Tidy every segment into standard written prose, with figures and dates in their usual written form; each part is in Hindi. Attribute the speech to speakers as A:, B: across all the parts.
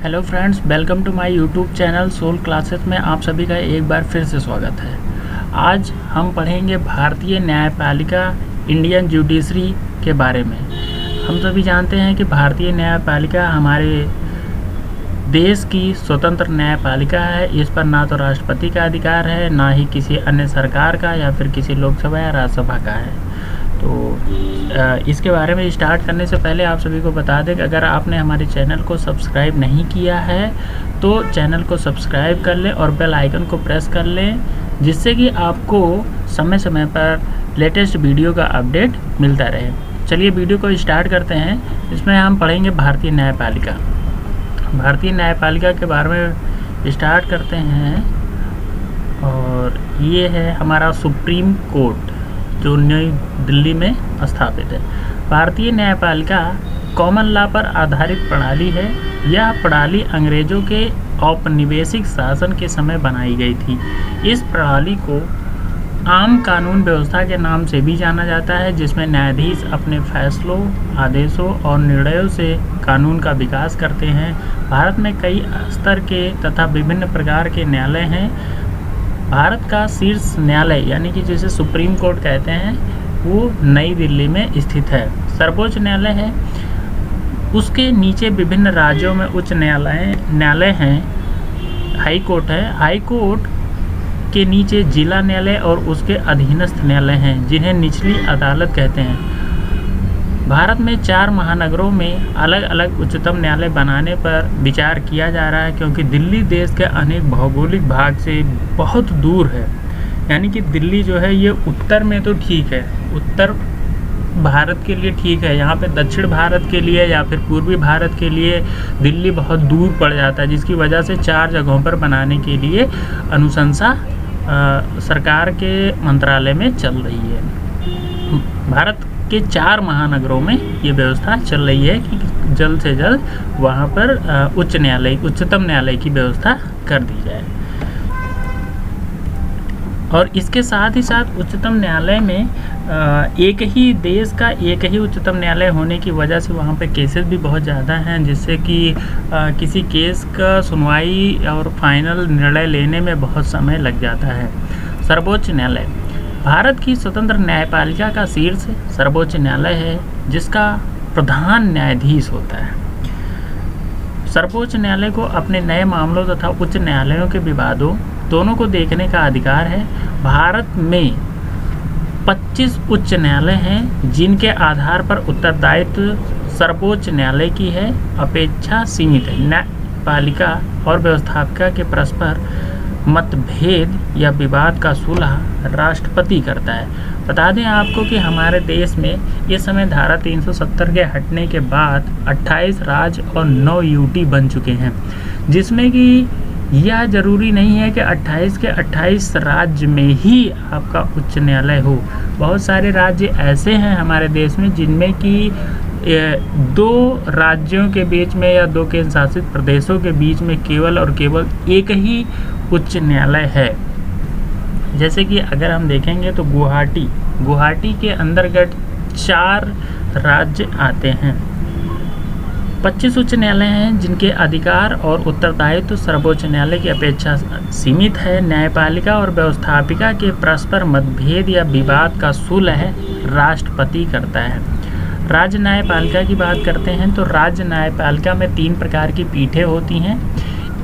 A: Hello friends, welcome to my YouTube channel soul classes में आप सभी का एक बार फिर से स्वागत है। आज हम पढ़ेंगे भारतीय न्यायपालिका इंडियन जुडिशरी के बारे में। हम सभी जानते हैं कि भारतीय न्यायपालिका हमारे देश की स्वतंत्र न्यायपालिका है। इस पर ना तो राष्ट्रपति का अधिकार है, ना ही किसी अन्य सरकार का या फिर किसी लोकसभा या राज्यसभा का है। तो इसके बारे में स्टार्ट करने से पहले आप सभी को बता दें कि अगर आपने हमारे चैनल को सब्सक्राइब नहीं किया है तो चैनल को सब्सक्राइब कर लें और बेल आइकन को प्रेस कर लें, जिससे कि आपको समय समय पर लेटेस्ट वीडियो का अपडेट मिलता रहे। चलिए वीडियो को स्टार्ट करते हैं। इसमें हम पढ़ेंगे भारतीय न्यायपालिका। भारतीय न्यायपालिका के बारे में स्टार्ट करते हैं। और ये है हमारा सुप्रीम कोर्ट जो नई दिल्ली में स्थापित है। भारतीय न्यायपालिका कॉमन लॉ पर आधारित प्रणाली है। यह प्रणाली अंग्रेजों के औपनिवेशिक शासन के समय बनाई गई थी। इस प्रणाली को आम कानून व्यवस्था के नाम से भी जाना जाता है, जिसमें न्यायाधीश अपने फैसलों, आदेशों और निर्णयों से कानून का विकास करते हैं। भारत में कई स्तर के तथा विभिन्न प्रकार के न्यायालय हैं। भारत का शीर्ष न्यायालय यानी कि जिसे सुप्रीम कोर्ट कहते हैं वो नई दिल्ली में स्थित है। सर्वोच्च न्यायालय है। उसके नीचे विभिन्न राज्यों में उच्च न्यायालय हैं। हाई कोर्ट है। हाई कोर्ट के नीचे जिला न्यायालय और उसके अधीनस्थ न्यायालय हैं, जिन्हें निचली अदालत कहते हैं। भारत में 4 महानगरों में अलग अलग उच्चतम न्यायालय बनाने पर विचार किया जा रहा है, क्योंकि दिल्ली देश के अनेक भौगोलिक भाग से बहुत दूर है। यानी कि दिल्ली जो है ये उत्तर में तो ठीक है, उत्तर भारत के लिए ठीक है। यहाँ पे दक्षिण भारत के लिए या फिर पूर्वी भारत के लिए दिल्ली बहुत दूर पड़ जाता है, जिसकी वजह से 4 जगहों पर बनाने के लिए अनुशंसा सरकार के मंत्रालय में चल रही है। भारत के 4 महानगरों में ये व्यवस्था चल रही है कि जल्द से जल्द वहाँ पर उच्चतम न्यायालय की व्यवस्था कर दी जाए। और इसके साथ ही साथ उच्चतम न्यायालय में एक ही देश का एक ही उच्चतम न्यायालय होने की वजह से वहाँ पे केसेस भी बहुत ज़्यादा हैं, जिससे कि किसी केस का सुनवाई और फाइनल निर्णय लेने में बहुत समय लग जाता है। सर्वोच्च न्यायालय भारत की स्वतंत्र न्यायपालिका का शीर्ष सर्वोच्च न्यायालय है, जिसका प्रधान न्यायाधीश होता है। सर्वोच्च न्यायालय को अपने नए मामलों तथा उच्च न्यायालयों के विवादों दोनों को देखने का अधिकार है। भारत में 25 उच्च न्यायालय हैं, जिनके आधार पर उत्तरदायित्व सर्वोच्च न्यायालय की है अपेक्षा सीमित है। न्यायपालिका और व्यवस्थापिका के परस्पर मतभेद या विवाद का सुलह राष्ट्रपति करता है। बता दें आपको कि हमारे देश में इस समय धारा 370 के हटने के बाद 28 राज्य और 9 यूटी बन चुके हैं, जिसमें कि यह जरूरी नहीं है कि 28 के 28 राज्य में ही आपका उच्च न्यायालय हो। बहुत सारे राज्य ऐसे हैं हमारे देश में जिनमें कि 2 राज्यों के बीच में या 2 केंद्र शासित प्रदेशों के बीच में केवल और केवल एक ही उच्च न्यायालय है। जैसे कि अगर हम देखेंगे तो गुवाहाटी के अंतर्गत 4 राज्य आते हैं। 25 उच्च न्यायालय हैं, जिनके अधिकार और उत्तरदायित्व सर्वोच्च न्यायालय की अपेक्षा सीमित है। न्यायपालिका और व्यवस्थापिका के परस्पर मतभेद या विवाद का सुलह राष्ट्रपति करता है। राज्य न्यायपालिका की बात करते हैं तो राज्य न्यायपालिका में 3 प्रकार की पीठें होती हैं।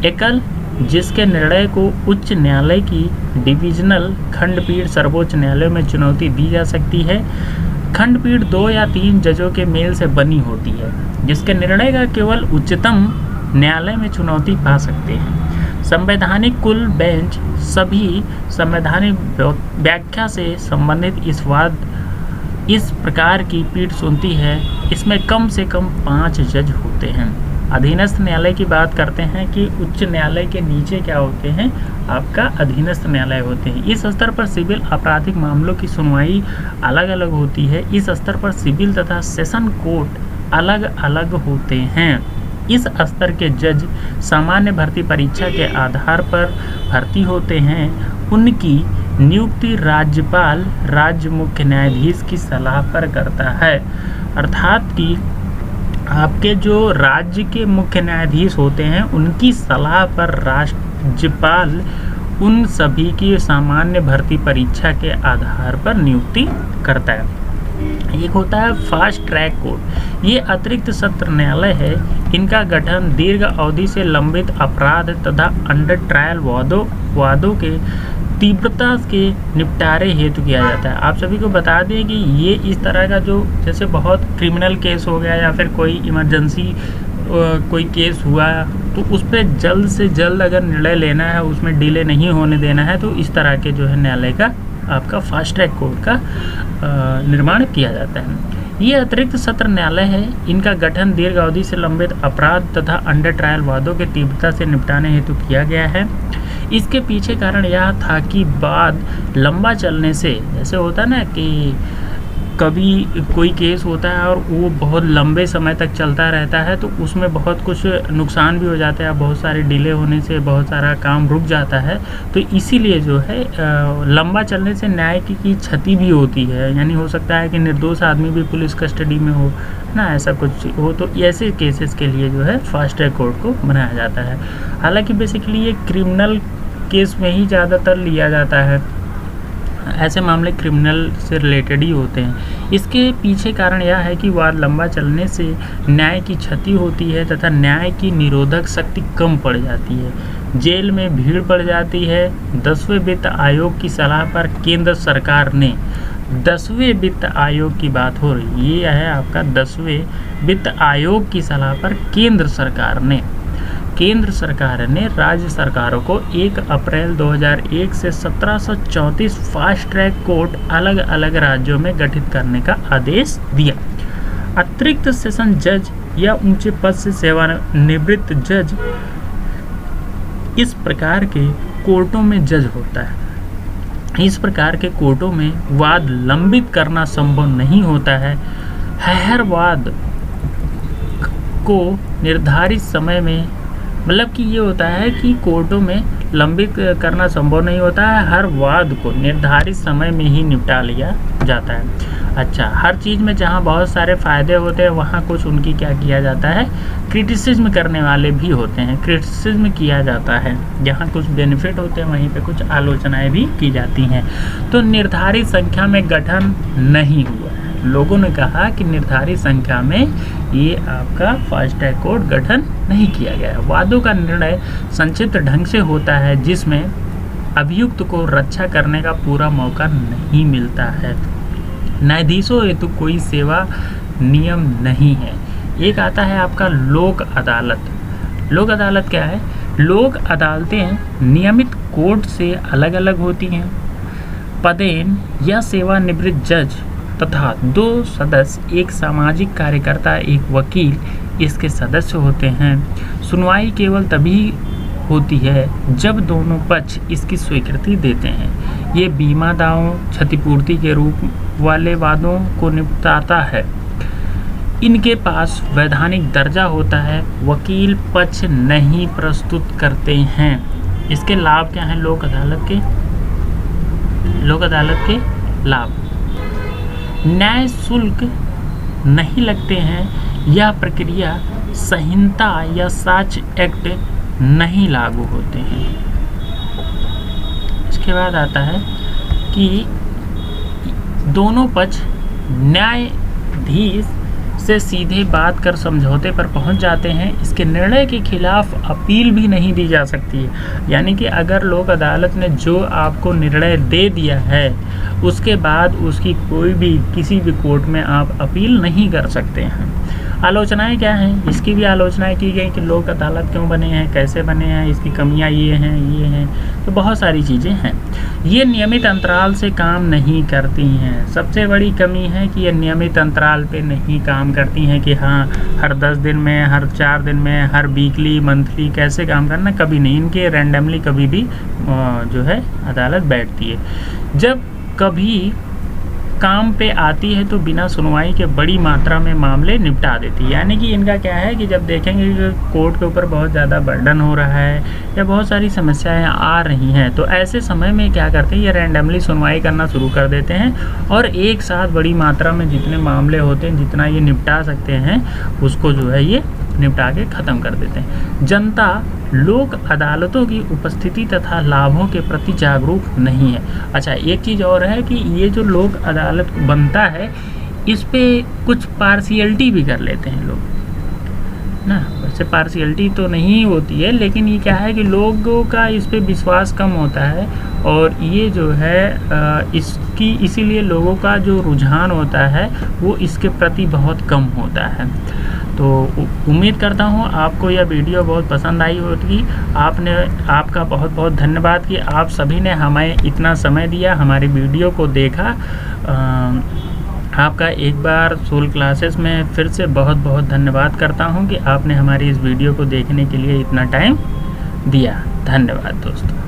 A: एकल, जिसके निर्णय को उच्च न्यायालय की डिविजनल खंडपीठ सर्वोच्च न्यायालय में चुनौती दी जा सकती है। खंडपीठ 2 या 3 जजों के मेल से बनी होती है, जिसके निर्णय का केवल उच्चतम न्यायालय में चुनौती पा सकते हैं। संवैधानिक कुल बेंच सभी संवैधानिक व्याख्या से संबंधित इस प्रकार की पीठ सुनती है। इसमें कम से कम 5 जज होते हैं। अधीनस्थ न्यायालय की बात करते हैं कि उच्च न्यायालय के नीचे क्या होते हैं, आपका अधीनस्थ न्यायालय होते हैं। इस स्तर पर सिविल आपराधिक मामलों की सुनवाई अलग अलग होती है। इस स्तर पर सिविल तथा सेशन कोर्ट अलग अलग होते हैं। इस स्तर के जज सामान्य भर्ती परीक्षा के आधार पर भर्ती होते हैं। उनकी नियुक्ति राज्यपाल राज्य मुख्य न्यायाधीश की सलाह पर करता है। अर्थात कि आपके जो राज्य के मुख्य न्यायाधीश होते हैं उनकी सलाह पर राज्यपाल उन सभी की सामान्य भर्ती परीक्षा के आधार पर नियुक्ति करता है। एक होता है फास्ट ट्रैक कोर्ट। ये अतिरिक्त सत्र न्यायालय है। इनका गठन दीर्घ अवधि से लंबित अपराध तथा अंडर ट्रायल वादों के तीव्रता के निपटारे हेतु किया जाता है। आप सभी को बता दें कि ये इस तरह का जो जैसे बहुत क्रिमिनल केस हो गया या फिर कोई इमरजेंसी कोई केस हुआ तो उस पर जल्द से जल्द अगर निर्णय लेना है, उसमें डिले नहीं होने देना है, तो इस तरह के जो है न्यायालय का आपका फास्ट ट्रैक कोर्ट का निर्माण किया जाता है। ये अतिरिक्त सत्र न्यायालय है। इनका गठन दीर्घ अवधि से लंबित अपराध तथा अंडर ट्रायल वादों के तीव्रता से निपटाने हेतु किया गया है। इसके पीछे कारण यह था कि वाद लंबा चलने से, जैसे होता है ना कि कभी कोई केस होता है और वो बहुत लंबे समय तक चलता रहता है तो उसमें बहुत कुछ नुकसान भी हो जाता है, बहुत सारे डिले होने से बहुत सारा काम रुक जाता है। तो इसीलिए जो है लंबा चलने से न्याय की क्षति भी होती है। यानी हो सकता है कि निर्दोष आदमी भी पुलिस कस्टडी में हो ना, ऐसा कुछ हो, तो ऐसे केसेस के लिए जो है फास्ट ट्रैक कोर्ट को बनाया जाता है। हालांकि बेसिकली ये क्रिमिनल केस में ही ज़्यादातर लिया जाता है। ऐसे मामले क्रिमिनल से रिलेटेड ही होते हैं। इसके पीछे कारण यह है कि वाद लंबा चलने से न्याय की क्षति होती है तथा न्याय की निरोधक शक्ति कम पड़ जाती है, जेल में भीड़ बढ़ जाती है। 10वें वित्त आयोग की सलाह पर केंद्र सरकार ने 10वें वित्त आयोग की बात हो रही है, ये है आपका 10वें वित्त आयोग की सलाह पर केंद्र सरकार ने राज्य सरकारों को 1 अप्रैल 2001 से 1734 फास्ट ट्रैक कोर्ट अलग अलग राज्यों में गठित करने का आदेश दिया। अतिरिक्त सेशन जज या ऊंचे पद से सेवानिवृत्त जज इस प्रकार के कोर्टों में जज होता है। इस प्रकार के कोर्टों में वाद लंबित करना संभव नहीं होता है। हर वाद को निर्धारित समय में, मतलब कि ये होता है कि कोर्टों में लंबित करना संभव नहीं होता है, हर वाद को निर्धारित समय में ही निपटा लिया जाता है। अच्छा, हर चीज़ में जहाँ बहुत सारे फ़ायदे होते हैं वहाँ कुछ उनकी क्या किया जाता है, क्रिटिसिज्म करने वाले भी होते हैं, क्रिटिसिज्म किया जाता है। जहाँ कुछ बेनिफिट होते हैं वहीं पे कुछ आलोचनाएं भी की जाती हैं। तो निर्धारित संख्या में गठन नहीं हुआ है। लोगों ने कहा कि निर्धारित संख्या में ये आपका फास्ट ट्रैक कोर्ट गठन नहीं किया गया है। वादों का निर्णय संक्षिप्त ढंग से होता है जिसमें अभियुक्त को रक्षा करने का पूरा मौका नहीं मिलता है। न्यायाधीशों हेतु कोई सेवा नियम नहीं है। एक आता है आपका लोक अदालत। लोक अदालत क्या है? लोक अदालतें नियमित कोर्ट से अलग अलग होती हैं। पदेन या सेवानिवृत्त जज तथा 2 सदस्य, एक सामाजिक कार्यकर्ता, एक वकील इसके सदस्य होते हैं। सुनवाई केवल तभी होती है जब दोनों पक्ष इसकी स्वीकृति देते हैं। ये बीमा दावों, क्षतिपूर्ति के रूप वाले वादों को निपटाता है। इनके पास वैधानिक दर्जा होता है। वकील पक्ष नहीं प्रस्तुत करते हैं। इसके लाभ क्या हैं? लोक अदालत के लाभ: न्याय शुल्क नहीं लगते हैं। यह प्रक्रिया संहिता या साक्ष्य एक्ट नहीं लागू होते हैं। इसके बाद आता है कि दोनों पक्ष न्यायाधीश से सीधे बात कर समझौते पर पहुंच जाते हैं। इसके निर्णय के खिलाफ अपील भी नहीं दी जा सकती है। यानी कि अगर लोक अदालत ने जो आपको निर्णय दे दिया है उसके बाद उसकी कोई भी किसी भी कोर्ट में आप अपील नहीं कर सकते हैं। आलोचनाएं क्या हैं? इसकी भी आलोचनाएं की गई कि लोक अदालत क्यों बने हैं, कैसे बने हैं, इसकी कमियां ये हैं, तो बहुत सारी चीज़ें हैं। ये नियमित अंतराल से काम नहीं करती हैं। सबसे बड़ी कमी है कि ये नियमित अंतराल पे नहीं काम करती हैं कि हाँ हर 10 दिन में, हर 4 दिन में, हर वीकली, मंथली कैसे काम करना, कभी नहीं। इनके रैंडमली कभी भी जो है अदालत बैठती है। जब कभी काम पे आती है तो बिना सुनवाई के बड़ी मात्रा में मामले निपटा देती है। यानी कि इनका क्या है कि जब देखेंगे कि कोर्ट के ऊपर बहुत ज़्यादा बर्डन हो रहा है या बहुत सारी समस्याएं आ रही हैं, तो ऐसे समय में क्या करते हैं, ये रैंडमली सुनवाई करना शुरू कर देते हैं और एक साथ बड़ी मात्रा में जितने मामले होते हैं, जितना ये निपटा सकते हैं, उसको जो है ये निपटा के ख़त्म कर देते हैं। जनता लोक अदालतों की उपस्थिति तथा लाभों के प्रति जागरूक नहीं है। अच्छा, एक चीज़ और है कि ये जो लोक अदालत बनता है, इस पे कुछ पार्शियलिटी भी कर लेते हैं लोग ना। वैसे पार्शियलिटी तो नहीं होती है, लेकिन ये क्या है कि लोगों का इस पे विश्वास कम होता है और ये जो है इसकी इसीलिए लोगों का जो रुझान होता है वो इसके प्रति बहुत कम होता है। तो उम्मीद करता हूँ आपको यह वीडियो बहुत पसंद आई होगी। आपका बहुत बहुत धन्यवाद कि आप सभी ने हमें इतना समय दिया, हमारी वीडियो को देखा। आपका एक बार सोल क्लासेस में फिर से बहुत बहुत धन्यवाद करता हूँ कि आपने हमारी इस वीडियो को देखने के लिए इतना टाइम दिया। धन्यवाद दोस्तों।